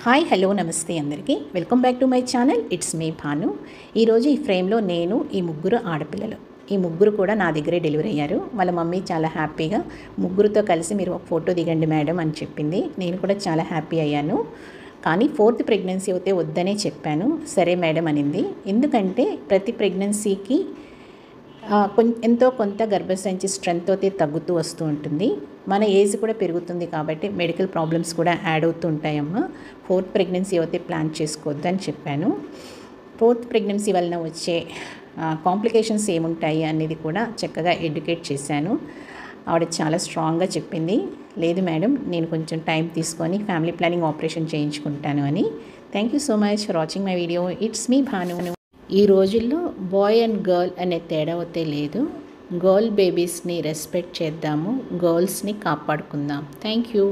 Hi hello నమస్తే అందరికీ welcome back to my channel it's me Bhanu. ఈరోజు ఈ ఫ్రేమ్లో నేను ఈ ముగ్గురు ఆడపిల్లలు ఈ ముగ్గురు కూడా నా దగ్గరే డెలివరీ అయ్యారు. వాళ్ళ మమ్మీ చాలా హ్యాపీగా ముగ్గురుతో కలిసి మీరు ఒక ఫోటో దిగండి మేడం అని చెప్పింది. నేను కూడా చాలా హ్యాపీ అయ్యాను. కానీ 4th ప్రెగ్నెన్సీ అయితే వద్దనే చెప్పాను. సరే మేడం అనింది. ఎందుకంటే ప్రతి ప్రెగ్నెన్సీకి ఎంతో కొంత గర్భసంచి స్ట్రెంత్ అయితే తగ్గుతూ వస్తూ ఉంటుంది. మన ఏజ్ కూడా పెరుగుతుంది కాబట్టి మెడికల్ ప్రాబ్లమ్స్ కూడా యాడ్ అవుతూ ఉంటాయమ్మా. 4th ప్రెగ్నెన్సీ అయితే ప్లాన్ చేసుకోవద్దు అని చెప్పాను. 4th ప్రెగ్నెన్సీ వలన వచ్చే కాంప్లికేషన్స్ ఏముంటాయి అనేది కూడా చక్కగా ఎడ్యుకేట్ చేశాను. ఆవిడ చాలా స్ట్రాంగ్గా చెప్పింది, లేదు మేడం నేను కొంచెం టైం తీసుకొని ఫ్యామిలీ ప్లానింగ్ ఆపరేషన్ చేయించుకుంటాను అని. Thank you so much for watching my video. It's me Bhanu. ఈ రోజుల్లో బాయ్ అండ్ గర్ల్ అనే తేడా అయితే లేదు. గర్ల్ బేబీస్ని రెస్పెక్ట్ చేద్దాము, గర్ల్స్ని కాపాడుకుందాం. Thank you.